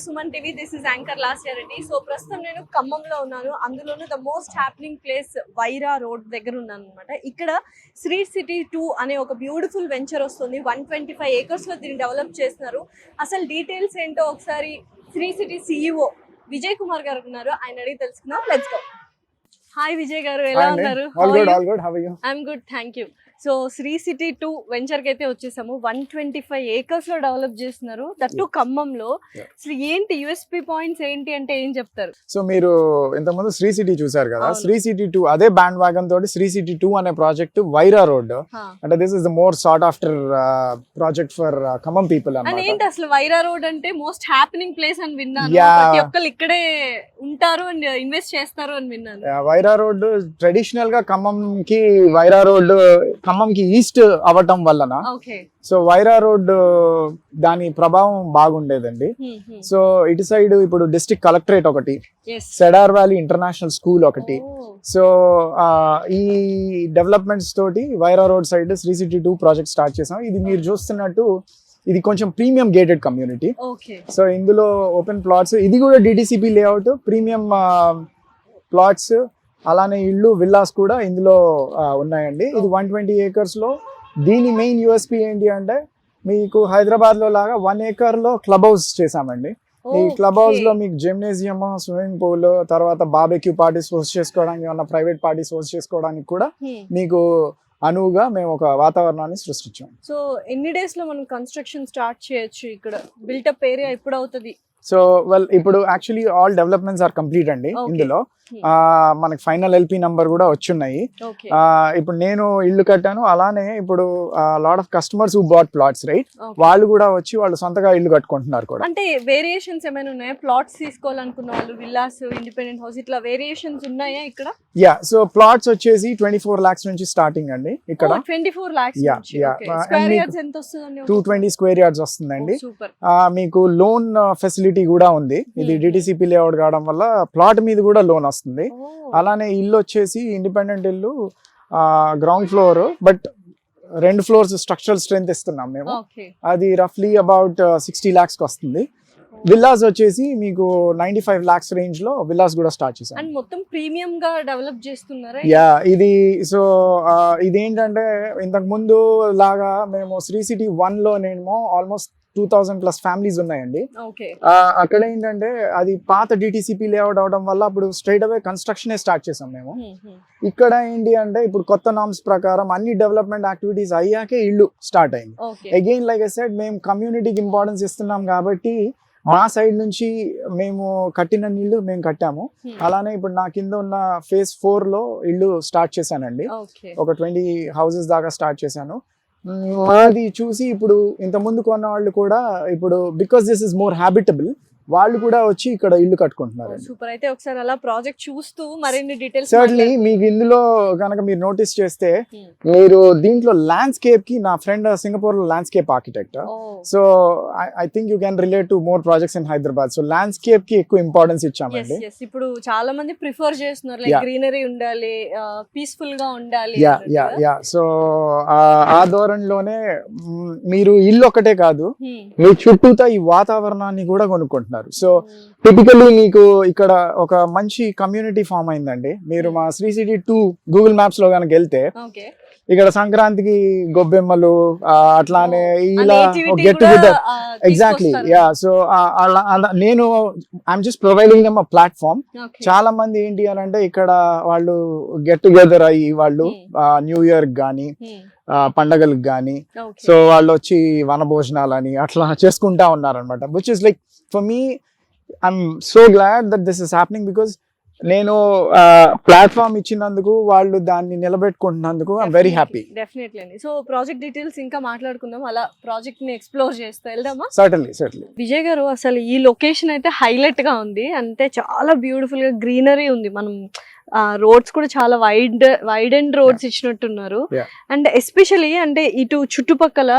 Suman TV, this is anchor Lasya Reddy. So ప్రస్తుతం నేను ఖమ్మంలో ఉన్నాను, అందులోనూ the most happening place Wyra road దగ్గర ఉన్నాను అనమాట. ఇక్కడ శ్రీ సిటీ 2 అనే ఒక బ్యూటిఫుల్ వెంచర్ వస్తుంది. 125 acres లో దీన్ని డెవలప్ చేస్తున్నారు. అసలు డీటెయిల్స్ ఏంటో ఒకసారి శ్రీ సిటీ CEO విజయ్ కుమార్ గారు ఉన్నారు, ఆయన అడిగి తెలుసుకుందాం. Let's go. Hi Vijay garu, ఎలా ఉన్నారు? I'm good, thank you. So Sri city 2 venture కి అయితే వచ్చేసాము. 125 acres లో డెవలప్ చేస్తున్నారు, దట్టు ఖమ్మంలో. అసలు ఏంటి యూఎస్పీ పాయింట్స్ ఏంటి అంటే ఏం చెప్తారు? సో మీరు ఇంతకుముందు శ్రీ సిటీ చూసారు కదా, శ్రీ సిటీ 2 అదే బ్యాండ్ వాగన్ తోటి శ్రీ సిటీ 2 అనే ప్రాజెక్ట్ వైరా రోడ్ అంటే this is the more sought after project for Khammam people. And ఏంటి అసలు వైరా రోడ్ అంటే మోస్ట్ హ్యాపెనింగ్ ప్లేస్ అని విన్నాను, ప్రతి ఒక్కరు ఇక్కడే ఉంటారు అండ్ ఇన్వెస్ట్ చేస్తారు అని విన్నాను. వైరా రోడ్ ట్రెడిషనల్ గా ఖమ్మంకి వైరా రోడ్ ఖమ్మంకి ఈస్ట్ అవ్వటం వలన సో వైరా రోడ్ దాని ప్రభావం బాగుండేదండి. సో ఇటు సైడ్ ఇప్పుడు డిస్ట్రిక్ట్ కలెక్టరేట్ ఒకటి, సెడార్ వ్యాలీ ఇంటర్నేషనల్ స్కూల్ ఒకటి. సో ఈ డెవలప్మెంట్స్ తోటి Wyra road side Sri city 2 project start చేసాం. ఇది మీరు చూస్తున్నట్టు ఇది కొంచెం ప్రీమియం గేటెడ్ కమ్యూనిటీ. సో ఇందులో ఓపెన్ ప్లాట్స్, ఇది కూడా డిటిసిపి లేఅవుట్, ప్రీమియం ప్లాట్స్, అలానే ఇళ్ళు విల్లాస్ కూడా ఇందులో ఉన్నాయండి. ఇది 120 acres లో. దీని మెయిన్ యూఎస్పీ ఏంటి అంటే మీకు హైదరాబాద్ లో లాగా 1 acre లో క్లబ్ హౌస్ చేసామండి. ఈ క్లబ్ హౌస్ లో మీకు జిమ్నేజియం, స్విమ్మింగ్ పూల్, తర్వాత బార్బెక్యూ పార్టీస్ హోస్ట్ చేసుకోవడానికి, ఏమన్నా ప్రైవేట్ పార్టీస్ హోస్ట్ చేసుకోవడానికి కూడా మీకు అనువుగా మేము ఒక వాతావరణాన్ని సృష్టించాం. సో ఎన్ని డేస్ లో మనం కన్స్ట్రక్షన్ స్టార్ట్ చేయొచ్చు? ఇక్కడ బిల్టప్ ఏరియా ఎప్పుడు అవుతుంది? సో వెల్ ఇప్పుడు actually all developments are complete అండి. ఇందులో మనకి ఫైనల్ ఎల్పీ నంబర్ కూడా వచ్చున్నాయి. ఇప్పుడు నేను ఇల్లు కట్టాను, అలానే ఇప్పుడు lot of customers who bought plots right, వాళ్ళు కూడా వచ్చి వాళ్ళు సొంతగా ఇల్లు కట్టుకుంటున్నారు కూడా. అంటే వేరియేషన్స్ ఏమైనా ఉన్నాయా? ప్లాట్స్ తీసుకోవాలనుకున్న వాళ్ళు, విల్లాస్, ఇండిపెండెంట్ హౌస్, ఇట్లా వేరియేషన్స్ ఉన్నాయా ఇక్కడ? యా, సో ప్లాట్స్ వచ్చేసి 24 lakhs నుంచి స్టార్టింగ్ అండి ఇక్కడ. 24 lakhs. స్క్వేర్ యార్డ్స్ ఎంత వస్తుంది? 220 square yards వస్తుందండి. మీకు లోన్ ఫెసిలిటీ కూడా ఉంది. ఇది డిటిసిపి లేఅవుట్ కావడం వల్ల ప్లాట్ మీద కూడా లోన్ వస్తుంది. అలానే ఇల్లు వచ్చేసి ఇండిపెండెంట్ ఇల్లు, ground floor, but 2 floors structural strength ఇస్తున్నాం మేము. అది రఫ్లీ అబౌట్ 60 lakhs కి వస్తుంది. విల్లాస్ వచ్చేసి మీకు 95 lakhs రేంజ్ లో విల్లాస్ కూడా స్టార్ట్ చేశాం. అండ్ మొత్తం ప్రీమియం గా డెవలప్ చేస్తున్నారా? యా, ఇది సో ఇదేంటంటే ఇంతకు ముందు లాగా మేము శ్రీ సిటీ 1 లోనేమో ఆల్మోస్ట్ 2000+ ఫ్యామిలీస్ ఉన్నాయండి. అక్కడ ఏంటంటే అది పాత డిటిసిపి లేఅవుట్ అవడం వల్ల అప్పుడు స్ట్రైట్ అవే కన్స్ట్రక్షన్ స్టార్ట్ చేసాం మేము. ఇక్కడ ఏంటి అంటే ఇప్పుడు కొత్త నామ్స్ ప్రకారం అన్ని డెవలప్మెంట్ యాక్టివిటీస్ అయ్యాకే ఇల్లు స్టార్ట్ అయింది. అగైన్ లైక్ ఐ సెడ్, మేము కమ్యూనిటీకి ఇంపార్టెన్స్ ఇస్తున్నాం కాబట్టి మా సైడ్ నుంచి మేము కట్టిన ఇల్లు మేము కట్టాము. అలానే ఇప్పుడు నా కింద ఉన్న phase 4 లో ఇల్లు స్టార్ట్ చేశానండి. ఒక 20 houses దాకా స్టార్ట్ చేశాను. మాది చూసి ఇప్పుడు ఇంత ముందు కొన్న వాళ్ళు కూడా ఇప్పుడు because this is more habitable, వాళ్ళు కూడా వచ్చి ఇక్కడ ఇల్లు కట్టుకుంటున్నారు. సూపర్. అయితే ఒకసారి అలా ప్రాజెక్ట్ చూస్తూ మరిన్ని డీటెయిల్స్. సర్లీ మీకు ఇందులో కనుక మీరు నోటీస్ చేస్తే, మీరు దీంట్లో ల్యాండ్స్కేప్ కి, నా ఫ్రెండ్ సింగపూర్ లో landscape architect, so I think you can relate to more projects in Hyderabad. So landscape కి ఎక్కువ ఇంపార్టెన్స్ ఇచ్చామండి. ఇప్పుడు చాలా మంది ప్రిఫర్ చేస్తున్నారు, లైక్ గ్రీనరీ ఉండాలి, పీస్ఫుల్ గా ఉండాలి. సో ఆ ధోరణిలోనే మీరు ఇల్లు ఒకటే కాదు, మీ చుట్టూతా ఈ వాతావరణాన్ని కూడా కొనుక్కుంటున్నారు. సో టిపికల్లీ మీకు ఇక్కడ ఒక మంచి కమ్యూనిటీ ఫామ్ అయిందండి. మీరు మా శ్రీ సిటీ 2 గూగుల్ మ్యాప్స్ లో కనుక వెళ్తే ఇక్కడ సంక్రాంతికి గొబ్బెమ్మలు, అట్లానే ఇలా get together. Exactly, yeah. So నేను I'm just providing them a platform. చాలా మంది ఏంటి అని అంటే ఇక్కడ వాళ్ళు గెట్ టుగెదర్ అయ్యి వాళ్ళు న్యూ ఇయర్ గానీ పండగలకు గానీ సో వాళ్ళు వచ్చి వనభోజనాలని అట్లా చేసుకుంటా ఉన్నారనమాట. Which is like for me, I'm so glad that this is happening, because నేను ప్లాట్ఫామ్ ఇచ్చినందుకు వాళ్ళు దాన్ని నిలబెట్టుకుంటున్నందుకు ఐఎమ్ వెరీ హ్యాపీ. డెఫినెట్లీ అండి. సో ప్రాజెక్ట్ డీటెయిల్స్ ఇంకా మాట్లాడుకుందాం, అలా ప్రాజెక్ట్ ని ఎక్స్ప్లోర్ చేస్తూ వెళ్దామా? సర్టన్లీ. విజయ్ గారు, అసలు ఈ లొకేషన్ అయితే హైలైట్ గా ఉంది, అంటే చాలా బ్యూటిఫుల్ గా గ్రీనరీ ఉంది. మనం రోడ్స్ కూడా చాలా వైడ్ అండ్ రోడ్స్ ఇచ్చినట్టున్నారు. అండ్ ఎస్పెషలీ అంటే ఇటు చుట్టుపక్కల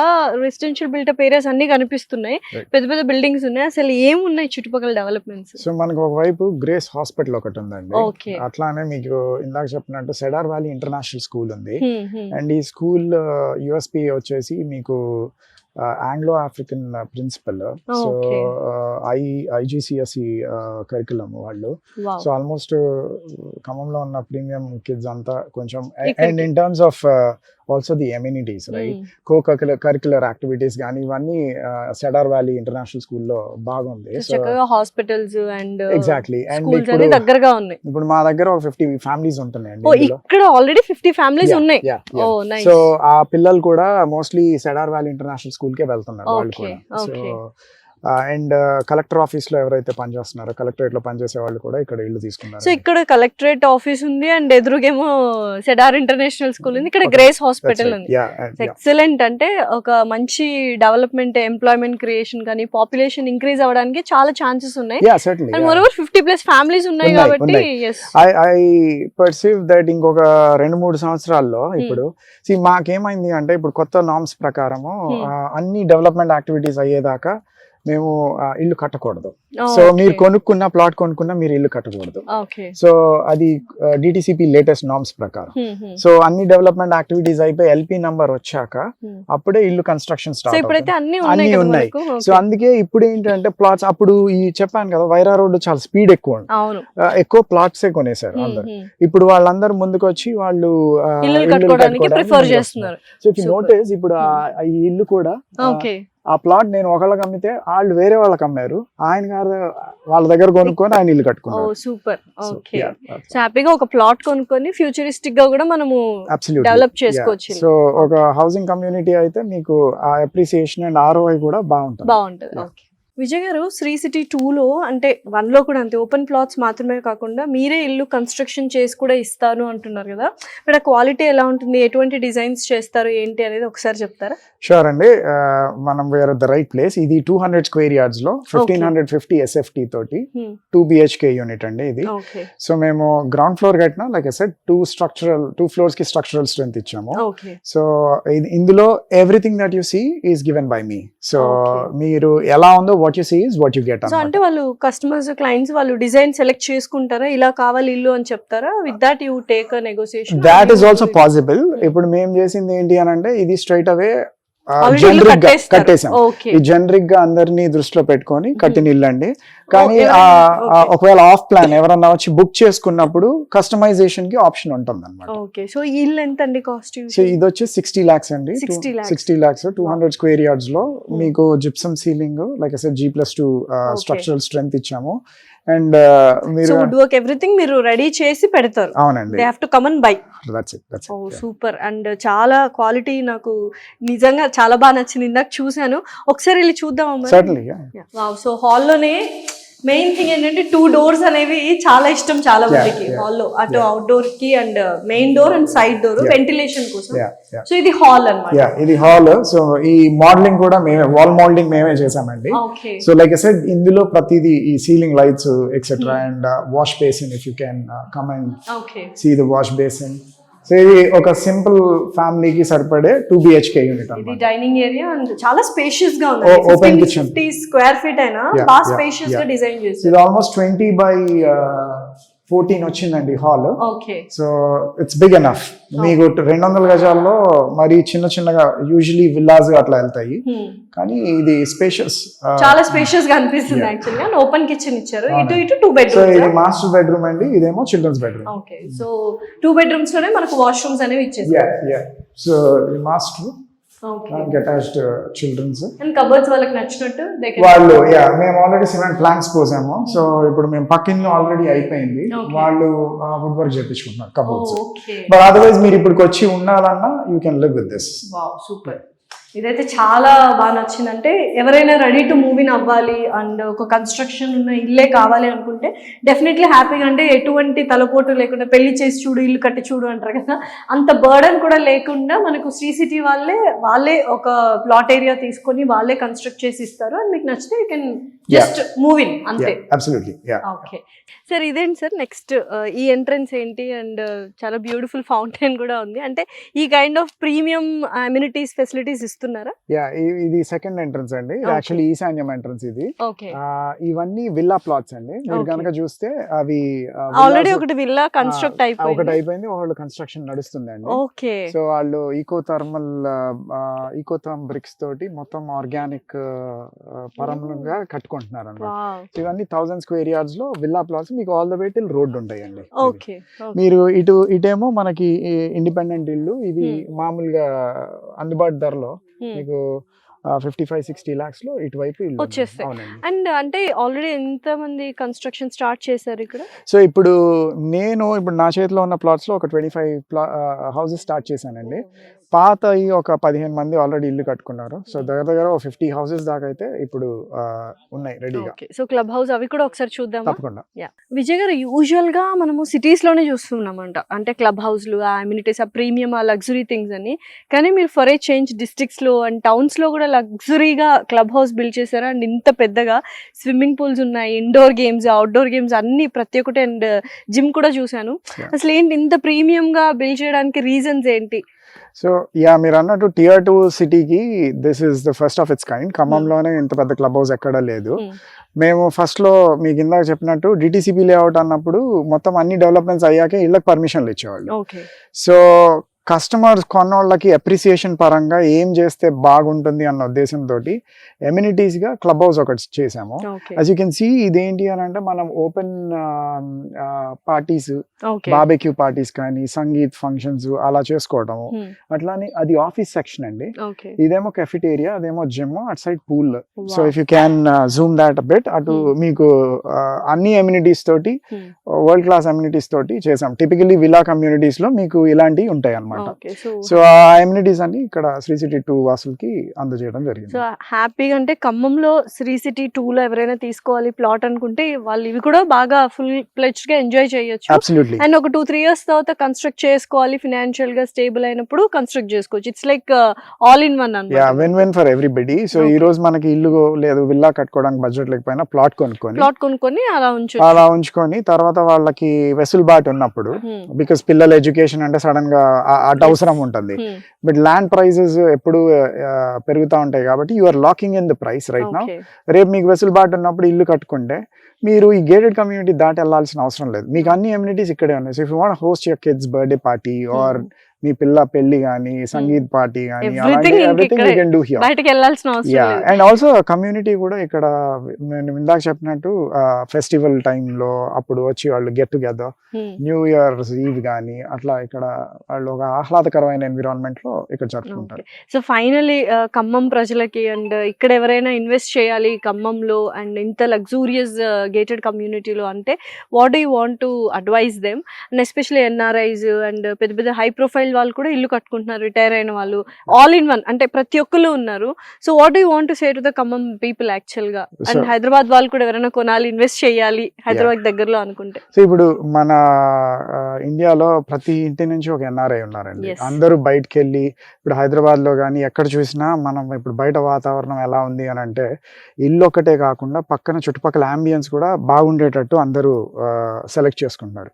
రెసిడెన్షియల్ బిల్టప్ ఏరియాస్ అన్ని కనిపిస్తున్నాయి, పెద్ద పెద్ద బిల్డింగ్స్ ఉన్నాయి. అసలు ఏమున్నాయి చుట్టుపక్కల డెవలప్మెంట్స్? సో మనకు ఒకవైపు గ్రేస్ హాస్పిటల్ ఒకటి ఉందండి, అట్లానే మీకు ఇందాక చెప్పినట్టు సెడార్ వ్యాలీ ఇంటర్నేషనల్ స్కూల్ ఉంది. అండ్ ఈ స్కూల్ యూఎస్పీ వచ్చేసి మీకు Anglo African principal. So IGCSE curriculum వాళ్ళు. సో ఆల్మోస్ట్ ఖమ్మంలో ఉన్న ప్రీమియం కిడ్స్ అంతా కొంచెం, and in terms of also the amenities, right, curricular activities కానీ ఇవన్నీ సెడార్ వ్యాలీ ఇంటర్నేషనల్ స్కూల్లో బాగుంది. Hospitals and exactly. అండ్ దగ్గరగా ఉన్నాయి. ఇప్పుడు మా దగ్గర ఒక 50 ఫ్యామిలీస్ ఉంటున్నాయండి. ఇక్కడ ఆల్రెడీ 50 ఫ్యామిలీస్ ఉన్నాయి. సో ఆ పిల్లలు కూడా mostly Cedar Valley international school కే వెళ్తున్నారు వాళ్ళు కూడా. సో అండ్ కలెక్టర్ ఆఫీస్ లో ఎవరైతే పనిచేస్తున్నారో, కలెక్టరేట్ లో పనిచేసే వాళ్ళు కూడా ఇక్కడ ఇల్లు తీసుకున్నారు. సో ఇక్కడ కలెక్టరేట్ ఆఫీస్ ఉంది, అండ్ ఎదురుగేమో సెడార్ ఇంటర్నేషనల్ స్కూల్ ఉంది, ఇక్కడ గ్రేస్ హాస్పిటల్ ఉంది. ఎక్సలెంట్. అంటే ఒక మంచి డెవలప్మెంట్, ఎంప్లాయ్మెంట్ క్రియేషన్ కానీ పాపులేషన్ ఇంక్రీజ్ అవ్వడానికి చాలా ఛాన్సెస్ ఉన్నాయి. అండ్ మోరోవర్ 50+ ఫ్యామిలీస్ ఉన్నాయి కాబట్టి ఐ పర్సీవ్ దట్ ఇంకొక 2-3 సంవత్సరాల్లో ఇప్పుడు మాకేమైంది అంటే, ఇప్పుడు కొత్త నామ్స్ ప్రకారము అన్ని డెవలప్మెంట్ యాక్టివిటీస్ అయ్యేదాకా మేము ఇల్లు కట్టకూడదు. సో మీరు కొనుక్కున్న ప్లాట్ కొనుక్కున్నా మీరు ఇల్లు కట్టకూడదు. సో అది డిటిసిపి లేటెస్ట్ నామ్స్ ప్రకారం. సో అన్ని డెవలప్మెంట్ యాక్టివిటీస్ అయిపోయి ఎల్పి నంబర్ వచ్చాక అప్పుడే ఇల్లు కన్స్ట్రక్షన్ స్టార్ట్ అన్ని ఉన్నాయి. సో అందుకే ఇప్పుడు ఏంటంటే ప్లాట్స్, అప్పుడు ఈ చెప్పాను కదా వైరా రోడ్ చాలా స్పీడ్ ఎక్కువ ప్లాట్సే కొనేసారు అందరు. ఇప్పుడు వాళ్ళందరూ ముందుకు వచ్చి వాళ్ళు ఇల్లు చేస్తున్నారు. సో ఇఫ్ యు నోటీస్ ఇప్పుడు ఈ ఇల్లు కూడా ఆ ప్లాట్ నేను ఒకళ్ళకి అమ్మితే వాళ్ళు వేరే వాళ్ళకి అమ్మారు, ఆయన గారు వాళ్ళ దగ్గర కొనుక్కొని ఆయన ఇల్లు కట్టుకున్నారు. సూపర్. ఓకే. సో హ్యాపీగా ఒక ప్లాట్ కొనుక్కొని ఫ్యూచరిస్టిక్ గా కూడా మనము డెవలప్ చేసుకోవచ్చు. సో ఒక హౌసింగ్ కమ్యూనిటీ అయితే మీకు ఆ అప్రిసియేషన్ అండ్ ROI కూడా బాగుంటుంది. ఓకే. విజయ్ గారు, శ్రీ సిటీ 2లో అంటే 1లో కూడా అంతే, ఓపెన్ ప్లాట్స్ మాత్రమే కాకుండా మీరే ఇల్లు కన్స్ట్రక్షన్ చేసి కూడా ఇస్తాను అంటున్నారు కదా, ఇక్కడ క్వాలిటీ ఎలా ఉంటుంది, ఎటువంటి డిజైన్స్ చేస్తారు ఏంటి అనేది ఒకసారి చెప్తారా? షూర్ అండి. మనం we're at the right place. ఇది 200 స్క్వేర్ యార్డ్స్ లో 1550 SFT తోటి 2 BHK యూనిట్ అండి ఇది. సో మేము గ్రౌండ్ ఫ్లోర్ కట్టినా, లైక్ ఐ సెడ్ 2 ఫ్లోర్స్ కి స్ట్రక్చరల్ స్ట్రెంత్ ఇచ్చాము. సో ఇందులో everything that you see is given by me. So మీరు ఎలా ఉందో what you see is what you get. So అంటే వాళ్ళు కస్టమర్స్, క్లయింట్స్ వాళ్ళు డిజైన్ సెలెక్ట్ చేసుకుంటారా, ఇలా కావాలి ఇల్లు అని చెప్తారా? With that you take a negotiation. That is also possible. ఇప్పుడు మేము చేసింది ఏంటి అని అంటే, ఇది స్ట్రైట్ అవే కట్టేసాం. ఈ జనరిక్ గా అందరినీ దృష్టిలో పెట్టుకొని కట్టిన ఇల్లు అండి. కానీ ఒకవేళ ఆఫ్ ప్లాన్ ఎవరన్నా వచ్చి బుక్ చేసుకున్నప్పుడు కస్టమైజేషన్ కి ఆప్షన్ ఉంటుంది అనమాట. సో ఈ ఇల్లు ఎంత అండి కాస్ట్? సో ఇది వచ్చి 60 lakhs అండి. 60 lakhs 200 స్క్వేర్ యార్డ్స్ లో మీకు gypsum ceiling, like I said G+2 structural strength ఇచ్చాము. అండ్ మీరు వుడ్ వర్క్ ఎవ్రీథింగ్ మీరు రెడీ చేసి పెడతారు. అవునండి. They have to come and buy. That's it. Oh super. And చాలా క్వాలిటీ నాకు నిజంగా చాలా బాగా నచ్చింది. ఇందాక చూసాను, ఒకసారి వెళ్ళి చూద్దాం. సర్టన్లీ. సో హాల్లోనే మెయిన్ థింగ్ ఏంటంటే 2 doors అనేవి చాలా ఇష్టం చాలా మందికి హాల్లో, అటు అవుట్డోర్ కి and main door and side door ventilation కోసం. సో ఇది హాల్ అన్నమాట. ఇది హాల్. సో ఈ మోడలింగ్ కూడా మేమే, వాల్ మోల్డింగ్ మేమే చేసామండి. సో లైక్ ఐ సెడ్ ఇందులో ప్రతిదీ, ఈ ceiling lights etcetera and wash basin, if you can come and see the wash basin. So ఇది ఒక సింపుల్ ఫ్యామిలీకి సరిపడే 2 BHK యూనిట్ అన్నమాట. ఇది డైనింగ్ ఏరియా అండ్ చాలా స్పేషియస్ గా ఉంది. ఓపెన్ కిచెన్, 50 స్క్వేర్ ఫీట్ అయినా బాగా స్పేషియస్ గా డిజైన్ చేశారు. ఇది ఆల్మోస్ట్ 20/14 వచ్చిందండి hall. Okay. So it's big enough. మీకు 200 గజాల్లో మరి చిన్నగా యూజువల్లీ విల్లాస్ అట్లా వెళ్తాయి, కానీ ఇది స్పేషియస్, చాలా స్పేషియస్ గా అనిపిస్తుంది యాక్చువల్లీ. అండ్ ఓపెన్ కిచెన్ ఇచ్చారు. ఇటు 2 bedrooms. సో ఇది మాస్టర్ బెడ్రూమ్ అండి, ఇదేమో children's bedroom. Okay. So 2 bedrooms లోనే మనకు వాష్రూమ్స్ అనేవి ఇచ్చేసారు. సో ఈ master attached children's and cupboards వాళ్ళకి నచ్చినట్టు వాళ్ళు. మేము ఆల్రెడీ సిమెంట్ ప్లాంక్స్ పోసాము. సో ఇప్పుడు మేము పక్కింగ్ ఆల్రెడీ అయిపోయింది, వాళ్ళు వుడ్ వర్క్ చేయించుకుంటున్నారు కబర్డ్స్. బట్ అదర్వైజ్ మీరు ఇప్పటికి వచ్చి ఉండాలన్నా you can live with this. Super. ఇదైతే చాలా బాగా నచ్చింది. అంటే ఎవరైనా రెడీ టు మూవ్ ఇన్ అవ్వాలి అండ్ ఒక కన్స్ట్రక్షన్ ఉన్న ఇల్లే కావాలి అనుకుంటే డెఫినెట్లీ హ్యాపీగా, అంటే ఎటువంటి తలపోటు లేకుండా పెళ్లి చేసి చూడు ఇల్లు కట్టి చూడు అంటారు కదా, అంత బర్డన్ కూడా లేకుండా మనకు శ్రీ సిటీ వాళ్ళే ఒక ప్లాట్ ఏరియా తీసుకొని వాళ్ళే కన్స్ట్రక్ట్ చేసి ఇస్తారు. అండ్ మీకు నచ్చితే you can just move in అంతే. అబ్సల్యూట్లీ. ఓకే సార్, ఇదేంటి సార్ నెక్స్ట్ ఈ ఎంట్రన్స్ ఏంటి? అండ్ చాలా బ్యూటిఫుల్ ఫౌంటైన్ కూడా ఉంది. అంటే ఈ kind of premium amenities facilities ఇస్తున్నారా? ఇది సెకండ్ ఎంట్రన్స్ అండి. ఇది యాక్చువల్లీ ఈశాన్యం ఎంట్రన్స్. ఇది ఓకే, ఇవన్నీ విల్లా ప్లాట్స్ అండి. మీరు కనుక చూస్తే అవి ఆల్రెడీ ఒకటి విల్లా కన్స్ట్రక్ట్ అయిపోయింది, వాళ్ళు కన్స్ట్రక్షన్ నడుస్తుందండి. ఓకే, సో వాళ్ళు ఈకోథర్మ్ బ్రిక్స్ తోటి మొత్తం ఆర్గానిక్ పరంగా కట్టుకుంటున్నారు అన్నమాట. ఇవన్నీ 1000 square yards లో విల్లా ప్లాట్స్. మీకు all the way till road ఉంటాయండి. ఓకే, మీరు ఇటేమో మనకి ఇండిపెండెంట్ ఇల్లు, ఇవి మామూలుగా అందుబాటు ధరలో మీకు 55-60 lakhs లో ఇటువైపు ఇల్లు వచ్చేస్తాయి. అండ్ అంటే ఆల్రెడీ ఎంత మంది కన్స్ట్రక్షన్ స్టార్ట్ చేశారు ఇక్కడ? సో ఇప్పుడు నా చేతిలో ఉన్న ప్లాట్స్ లో ఒక 25 houses స్టార్ట్ చేశానండి. పాత ఒక 15 మంది ఆల్రెడీ ఇల్లు కట్టుకున్నారు. సో దగ్గర 50 houses దాకా అయితే ఇప్పుడు ఉన్నాయి రెడీగా. సో క్లబ్ హౌస్ అవి కూడా ఒకసారి చూద్దాం. తప్పకుండా. విజయ్ గారు, యూజువల్ గా మనము సిటీస్ లోనే చూస్తున్నామంట, అంటే క్లబ్ హౌస్లు, ఆ అమ్యూనిటీస్, ఆ ప్రీమియం, ఆ లగ్జరీ థింగ్స్ అని. కానీ మీరు ఫర్ ఏ చేంజ్ డిస్ట్రిక్ట్స్ లో అండ్ టౌన్స్ లో కూడా లగ్జరీగా క్లబ్ హౌస్ బిల్డ్ చేశారు. అండ్ ఇంత పెద్దగా స్విమ్మింగ్ పూల్స్ ఉన్నాయి, ఇండోర్ గేమ్స్, అవుట్డోర్ గేమ్స్ అన్ని ప్రతి ఒక్కటి, అండ్ జిమ్ కూడా చూసాను. అసలు ఏంటి ఇంత ప్రీమియం గా బిల్డ్ చేయడానికి రీజన్స్ ఏంటి? సో మీరు అన్నట్టు Tier 2 సిటీకి this is the first of its kind. ఖమ్మంలోనే ఇంత పెద్ద క్లబ్ హౌస్ ఎక్కడా లేదు. మేము ఫస్ట్ లో మీకు ఇందాక చెప్పినట్టు డిటిసిపి లేఅవుట్ అన్నప్పుడు మొత్తం అన్ని డెవలప్మెంట్స్ అయ్యాకే ఇళ్ళకి పర్మిషన్లు ఇచ్చేవాళ్ళు. సో కస్టమర్స్ కొన్నోళ్ళకి అప్రిసియేషన్ పరంగా ఏం చేస్తే బాగుంటుంది అన్న ఉద్దేశంతో ఎమ్యూనిటీస్ గా క్లబ్ హౌస్ ఒకటి చేసాము. యాజ్ యూ కెన్ సీ, ఇదేంటి అని అంటే మనం ఓపెన్ పార్టీస్, బార్బెక్యూ పార్టీస్ కానీ సంగీత్ ఫంక్షన్స్ అలా చేసుకోవటము. అట్లానే అది ఆఫీస్ సెక్షన్ అండి. ఇదేమో కెఫిటేరియా, అదేమో జిమ్, అటు side pool. So if you can Zoom that bit, అటు మీకు అన్ని ఎమ్యూనిటీస్ తోటి, వరల్డ్ క్లాస్ ఎమ్యూనిటీస్ తోటి చేసాం. టిపికలీ విలా కమ్యూనిటీస్ లో మీకు ఇలాంటివి ఉంటాయి అన్నమాట. సో ఆ ఎమ్యూనిటీస్ అన్ని ఇక్కడ శ్రీ సిటీ 2 వాసులకి అందజేయడం జరిగింది. సో హ్యాపీగా, అంటే ఖమ్మంలో శ్రీ సిటీ 2 లో ఎవరైనా తీసుకోవాలి ప్లాట్ అనుకుంటే వాళ్ళు ఇవి కూడా బాగా ఫుల్ ప్లెడ్జ్డ్ గా ఎంజాయ్ చేయొచ్చు. అబ్సల్యూట్లీ. అండ్ ఒక 2-3 years తర్వాత కన్స్ట్రక్ట్ చేసుకోవాలి, ఫినాన్షియల్ గా స్టేబుల్ అయినప్పుడు కన్స్ట్రక్ట్ చేసుకోవచ్చు. It's like all in one అన్నమాట. Win win for everybody. So ఈ రోజు మనకి ఇల్లు లేదు, విల్లా కట్టుకోవడానికి బడ్జెట్ లేకపోయినా ప్లాట్ కొనుక్కొని అలా ఉంచుకొని తర్వాత వాళ్ళకి వెసులుబాటు ఉన్నప్పుడు, బికాస్ పిల్లల ఎడ్యుకేషన్ అంటే సడన్ గా అటు అవసరం ఉంటుంది. బట్ ల్యాండ్ ప్రైజెస్ ఎప్పుడు పెరుగుతూ ఉంటాయి కాబట్టి you are locking in the price right now. రేపు మీకు వెసులుబాటు ఉన్నప్పుడు ఇల్లు కట్టుకుంటే మీరు ఈ గేటెడ్ కమ్యూనిటీ దాటి వెళ్ళాల్సిన అవసరం లేదు. మీకు అన్ని ఎమ్యూనిటీస్ ఇక్కడే ఉన్నాయి. So if you want host your kids birthday party or మీ పిల్ల పెళ్లి గానీ, సంగీత్ పార్టీ గానీ, everything you can do here. బయటికి వెళ్ళాల్సిన అవసరం లేదు. అండ్ ఆల్సో కమ్యూనిటీ కూడా ఇక్కడ నేను ఇందాక చెప్పినట్టు ఫెస్టివల్ టైంలో అప్పుడు వచ్చి వాళ్ళు గెట్ టుగెదర్, న్యూ ఇయర్స్ ఈవ్ గానీ అట్లా ఇక్కడ వాళ్ళు ఒక ఆహ్లాదకరమైన ఎన్విరాన్మెంట్ లో ఇక్కడ జరుపుకుంటారు. సో ఫైనలీ ఖమ్మం ప్రజలకి అండ్ ఇక్కడ ఎవరైనా ఇన్వెస్ట్ చేయాలి ఖమ్మంలో అండ్ ఇంత లగ్జూరియస్ గేటెడ్ కమ్యూనిటీలో అంటే what do you want to advise them? And especially NRIs and పెద్ద పెద్ద హై ప్రొఫైల్ వాళ్ళు కూడా ఇల్లు కట్టుకుంటున్నారు, రిటైర్ అయిన వాళ్ళు, ఆల్ ఇన్ వన్, అంటే ప్రతి ఒక్కరు ఉన్నారు. So what do you want to say to the Khammam people actual గా? అండ్ హైదరాబాద్ వాళ్ళు కూడా ఎవరైనా కొనాలి, ఇన్వెస్ట్ చేయాలి హైదరాబాద్ దగ్గరలో అనుకుంటే? సో ఇప్పుడు మన ఇండియాలో ప్రతి ఇంటి నుంచి ఒక ఎన్ఆర్ఐ ఉన్నారండి. అందరూ బయటకు వెళ్ళి, ఇప్పుడు హైదరాబాద్ లో కానీ ఎక్కడ చూసినా మనం ఇప్పుడు బయట వాతావరణం ఎలా ఉంది అని అంటే ఇల్లు ఒకటే కాకుండా పక్కన చుట్టుపక్కల అంబియన్స్ కూడా బాగుండేటట్టు అందరూ సెలెక్ట్ చేసుకుంటున్నారు.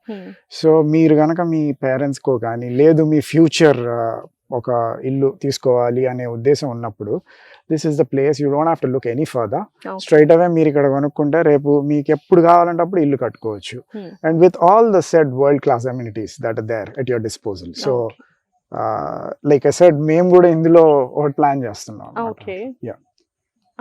సో మీరు గనక మీ పేరెంట్స్ కో కానీ లేదు మీ ఫ్యూచర్ ఒక ఇల్లు తీసుకోవాలి అనే ఉద్దేశం ఉన్నప్పుడు this is the place. You don't have to look any further. Straight away మీరు ఇక్కడ కొనుక్కుంటే రేపు మీకు ఎప్పుడు కావాలంటే అప్పుడు ఇల్లు కట్టుకోవచ్చు. And with all the said world class amenities that are there at your disposal. So like I said మేము కూడా ఇందులో ఒకటి ప్లాన్ చేస్తున్నాం.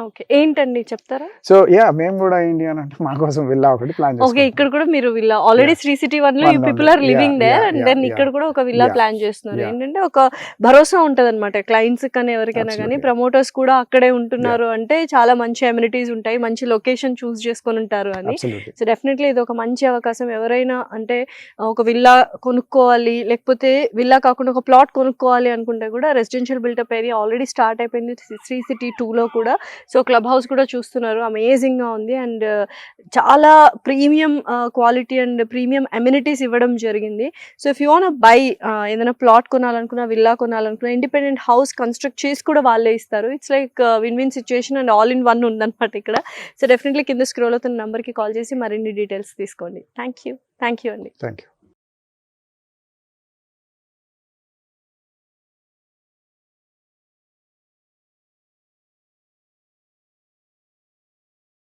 ఓకే, ఏంటండి చెప్తారా? సో యా మేము కూడా ఏంటి అని అంటే మా కోసం విల్లా ఒకటి ప్లాన్ ఓకే, ఇక్కడ కూడా మీరు విల్లా ఆల్రెడీ శ్రీ సిటీ 1 లో you people are living there, and then ఇక్కడ కూడా ఒక విల్లా ప్లాన్ చేస్తున్నారు. ఏంటంటే ఒక భరోసా ఉంటది అనమాట క్లయింట్స్ కానీ ఎవరికైనా కానీ, ప్రమోటర్స్ కూడా అక్కడే ఉంటున్నారు అంటే చాలా మంచి అమ్యూనిటీస్ ఉంటాయి, మంచి లొకేషన్ చూస్ చేసుకొని ఉంటారు అని. సో డెఫినెట్లీ ఇది ఒక మంచి అవకాశం. ఎవరైనా అంటే ఒక విల్లా కొనుక్కోవాలి, లేకపోతే విల్లా కాకుండా ఒక ప్లాట్ కొనుక్కోవాలి అనుకుంటే కూడా residential built up area already start అయిపోయింది శ్రీ సిటీ 2 లో కూడా. సో క్లబ్ హౌస్ కూడా చూస్తున్నారు, అమేజింగ్ గా ఉంది అండ్ చాలా premium quality and premium amenities ఇవ్వడం జరిగింది. So if you want buy ఏదైనా ప్లాట్ కొనాలనుకున్నా, విల్లా కొనాలనుకున్నా, ఇండిపెండెంట్ హౌస్ కన్స్ట్రక్ట్ చేసి కూడా వాళ్ళే ఇస్తారు. It's like win win situation and all in one ఉందన్నమాట ఇక్కడ. సో డెఫినెట్లీ కింద స్క్రోల్ అవుతున్న నెంబర్కి కాల్ చేసి మరిన్ని డీటెయిల్స్ తీసుకోండి. థ్యాంక్ యూ అండి. Thank you.